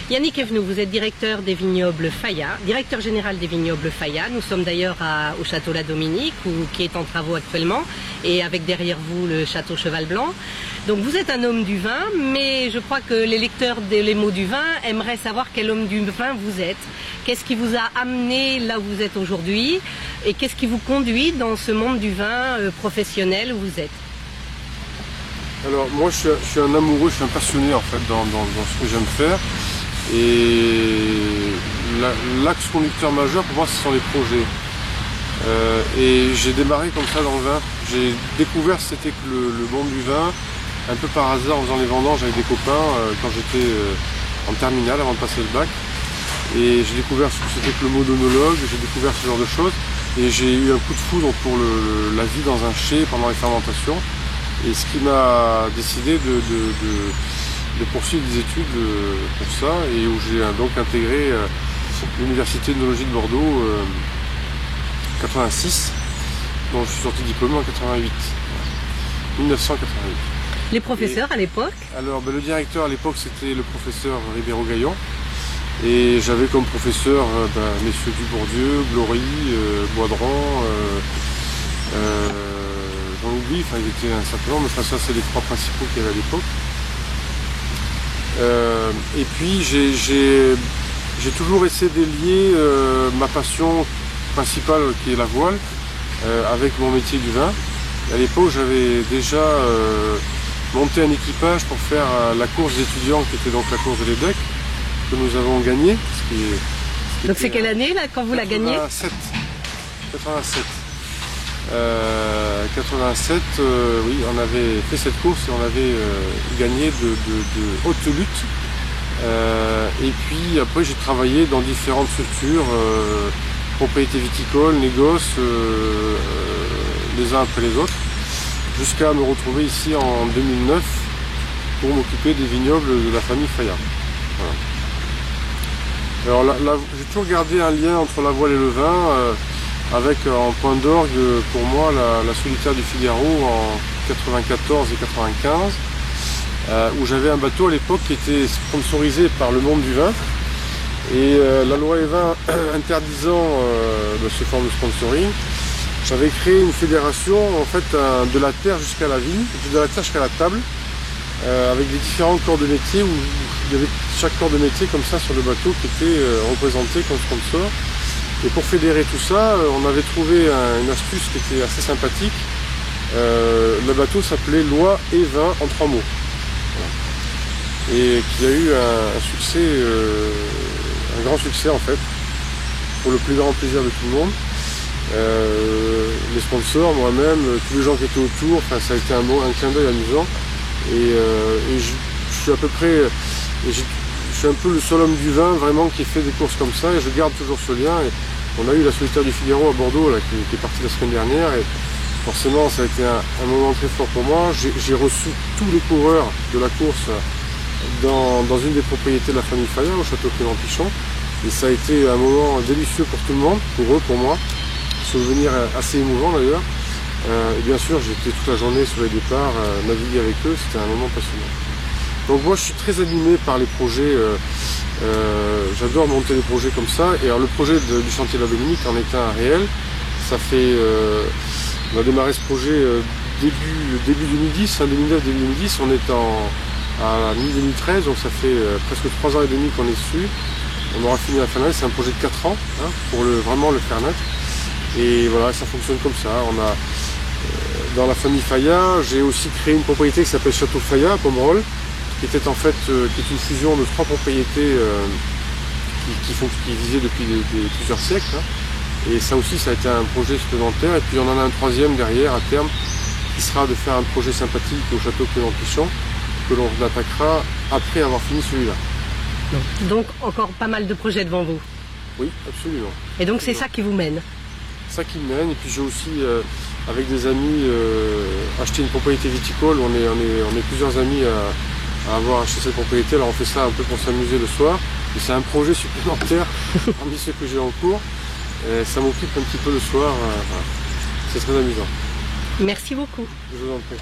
Yannick Evenou, vous êtes directeur des vignobles Faya, directeur général des vignobles Faya. Nous sommes d'ailleurs au château La Dominique, qui est en travaux actuellement, et avec derrière vous le château Cheval Blanc. Donc vous êtes un homme du vin, mais je crois que les lecteurs des mots du vin aimeraient savoir quel homme du vin vous êtes. Qu'est-ce qui vous a amené là où vous êtes aujourd'hui, et qu'est-ce qui vous conduit dans ce monde du vin professionnel où vous êtes? Alors moi je suis un amoureux, je suis un passionné en fait dans ce que j'aime faire. Et l'axe conducteur majeur pour moi ce sont les projets. Et j'ai démarré comme ça dans le vin. J'ai découvert ce que c'était que le monde du vin, un peu par hasard en faisant les vendanges avec des copains quand j'étais en terminale avant de passer le bac. Et j'ai découvert ce que c'était que le mot d'onologue, j'ai découvert ce genre de choses. Et j'ai eu un coup de foudre pour la vie dans un chai pendant les fermentations. Et ce qui m'a décidé de poursuivre des études pour ça, et où j'ai donc intégré l'université d'œnologie de Bordeaux 86, dont je suis sorti diplômé en 88, 1988. Les professeurs à l'époque? Alors le directeur à l'époque c'était le professeur Ribéro-Gaillon, et j'avais comme professeur messieurs Dubourdieu, Glory, Boisdran, j'en oublie, enfin ils étaient un certain nombre, mais ça c'est les trois principaux qu'il y avait à l'époque. Et puis j'ai toujours essayé de lier ma passion principale qui est la voile avec mon métier du vin. À l'époque j'avais déjà monté un équipage pour faire la course d'étudiants qui était donc la course de l'EDEC que nous avons gagnée. Donc c'est quelle année là quand vous la gagnez? 87. 87, oui, on avait fait cette course et on avait gagné de haute lutte. Et puis après j'ai travaillé dans différentes structures, propriétés viticoles, négoces, les uns après les autres, jusqu'à me retrouver ici en 2009 pour m'occuper des vignobles de la famille Faya. Voilà. Alors là, j'ai toujours gardé un lien entre la voile et le vin. Avec en point d'orgue pour moi la solitaire du Figaro en 94 et 95, où j'avais un bateau à l'époque qui était sponsorisé par le monde du vin, et la loi Evin interdisant ce forme de sponsoring, j'avais créé une fédération en fait de la terre jusqu'à la vigne, de la terre jusqu'à la table, avec des différents corps de métier où il y avait chaque corps de métier comme ça sur le bateau qui était représenté comme sponsor. Et pour fédérer tout ça, on avait trouvé une astuce qui était assez sympathique. Le bateau s'appelait Loi et Vin en 3 mots. Voilà. Et qui a eu un succès, un grand succès en fait, pour le plus grand plaisir de tout le monde. Les sponsors, moi-même, tous les gens qui étaient autour, enfin, ça a été un clin d'œil amusant. Et je suis à peu près... Je suis un peu le seul homme du vin vraiment qui fait des courses comme ça, et je garde toujours ce lien. Et on a eu la solitaire du Figaro à Bordeaux là, qui est partie la semaine dernière, et forcément ça a été un moment très fort pour moi. J'ai reçu tous les coureurs de la course dans une des propriétés de la famille Faya, au château Clément-Pichon, et ça a été un moment délicieux pour tout le monde, pour eux, pour moi. Souvenir assez émouvant d'ailleurs. Et bien sûr j'étais toute la journée sur les départs, naviguer avec eux, c'était un moment passionnant. Donc moi je suis très animé par les projets, j'adore monter des projets comme ça. Et alors le projet du chantier de la Dominique en est un réel. Ça fait, on a démarré ce projet début 2010, fin 2009, début 2010, on est à mi-2013, donc ça fait presque 3 ans et demi qu'on est dessus. On aura fini la fin d'année, c'est un projet de 4 ans hein, pour vraiment le faire naître. Et voilà, ça fonctionne comme ça. On a, dans la famille Faya, j'ai aussi créé une propriété qui s'appelle Château Faya à Pomerol, qui était en fait qui est une fusion de 3 propriétés qui visaient depuis plusieurs siècles. Hein. Et ça aussi, ça a été un projet supplémentaire. Et puis on en a un troisième derrière à terme, qui sera de faire un projet sympathique au château Clément-Pichon, que l'on attaquera après avoir fini celui-là. Donc encore pas mal de projets devant vous. Oui, absolument. Et donc c'est ça qui vous mène? Ça qui me mène. Et puis j'ai aussi, avec des amis, acheté une propriété viticole. On est plusieurs amis à avoir acheté cette propriété. Alors on fait ça un peu pour s'amuser le soir. Et c'est un projet supplémentaire parmi ceux que j'ai en cours. Et ça m'occupe un petit peu le soir. Voilà. C'est très amusant. Merci beaucoup. Je vous en prie.